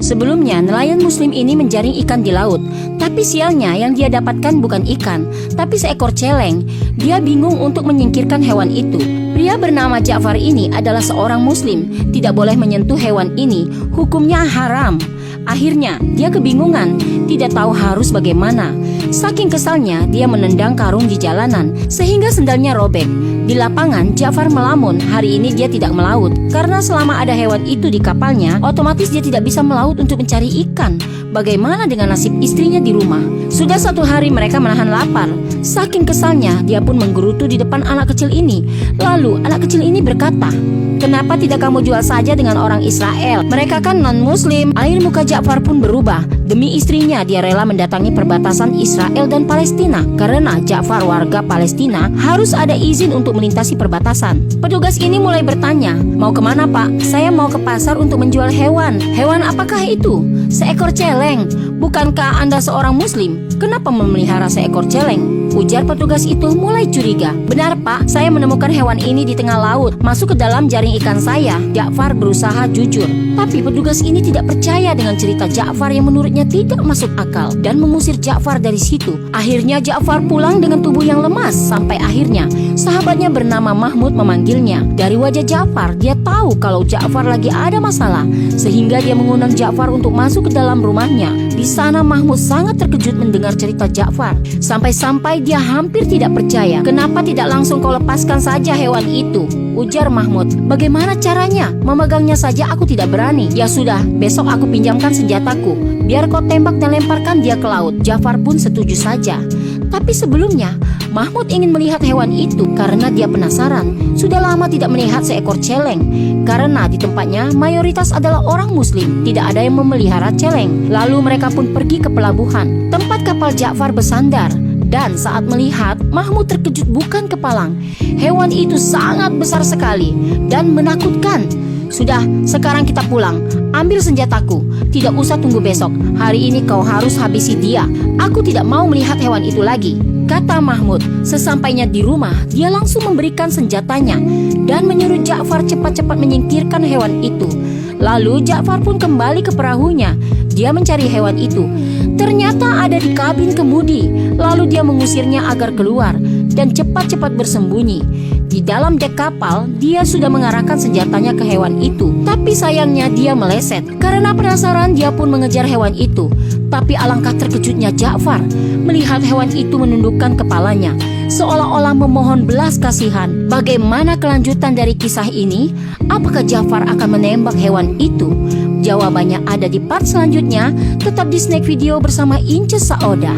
Sebelumnya, nelayan muslim ini menjaring ikan di laut. Tapi sialnya yang dia dapatkan bukan ikan, tapi seekor celeng. Dia bingung untuk menyingkirkan hewan itu. Pria bernama Ja'far ini adalah seorang muslim, tidak boleh menyentuh hewan ini, hukumnya haram. Akhirnya, dia kebingungan, tidak tahu harus bagaimana. Saking kesalnya, dia menendang karung di jalanan, sehingga sendalnya robek. Di lapangan, Ja'far melamun, hari ini dia tidak melaut. Karena selama ada hewan itu di kapalnya, otomatis dia tidak bisa melaut untuk mencari ikan. Bagaimana dengan nasib istrinya di rumah? Sudah 1 hari mereka menahan lapar. Saking kesalnya, dia pun menggerutu di depan anak kecil ini. Lalu, anak kecil ini berkata, "Kenapa tidak kamu jual saja dengan orang Israel? Mereka kan non-muslim." Air muka Ja'far pun berubah. Demi istrinya, dia rela mendatangi perbatasan Israel dan Palestina. Karena Ja'far warga Palestina, harus ada izin untuk melintasi perbatasan. Petugas ini mulai bertanya, "Mau kemana, Pak?" "Saya mau ke pasar untuk menjual hewan." "Hewan apakah itu?" "Seekor celeng." "Bukankah Anda seorang muslim? Kenapa memelihara seekor celeng?" Ujar petugas itu mulai curiga. "Benar, Pak, saya menemukan hewan ini di tengah laut, masuk ke dalam jaring ikan saya." Ja'far berusaha jujur, tapi petugas ini tidak percaya dengan cerita Ja'far yang menurutnya tidak masuk akal dan mengusir Ja'far dari situ. Akhirnya Ja'far pulang dengan tubuh yang lemas. Sampai akhirnya sahabatnya bernama Mahmud memanggilnya. Dari wajah Ja'far, dia tahu kalau Ja'far lagi ada masalah, sehingga dia mengundang Ja'far untuk masuk ke dalam rumahnya. Di sana Mahmud sangat terkejut mendengar cerita Ja'far. Sampai-sampai dia hampir tidak percaya. "Kenapa tidak langsung kau lepaskan saja hewan itu?" Ujar Mahmud. "Bagaimana caranya? Memegangnya saja aku tidak berani." "Ya sudah, besok aku pinjamkan senjataku. Biar kau tembak dan lemparkan dia ke laut." Ja'far pun setuju saja. Tapi sebelumnya, Mahmud ingin melihat hewan itu karena dia penasaran. Sudah lama tidak melihat seekor celeng. Karena di tempatnya mayoritas adalah orang muslim, tidak ada yang memelihara celeng. Lalu mereka pun pergi ke pelabuhan, tempat kapal Ja'far bersandar. Dan saat melihat, Mahmud terkejut bukan kepalang. Hewan itu sangat besar sekali dan menakutkan. "Sudah, sekarang kita pulang. Ambil senjataku. Tidak usah tunggu besok. Hari ini kau harus habisi dia. Aku tidak mau melihat hewan itu lagi," kata Mahmud. Sesampainya di rumah, dia langsung memberikan senjatanya dan menyuruh Ja'far cepat-cepat menyingkirkan hewan itu. Lalu Ja'far pun kembali ke perahunya. Dia mencari hewan itu. Ternyata ada di kabin kemudi. Lalu dia mengusirnya agar keluar dan cepat-cepat bersembunyi. Di dalam dek kapal, dia sudah mengarahkan senjatanya ke hewan itu. Tapi sayangnya dia meleset. Karena penasaran, dia pun mengejar hewan itu. Tapi alangkah terkejutnya Ja'far melihat hewan itu menundukkan kepalanya, seolah-olah memohon belas kasihan. Bagaimana kelanjutan dari kisah ini? Apakah Ja'far akan menembak hewan itu? Jawabannya ada di part selanjutnya. Tetap di Snack Video bersama Ince Saoda.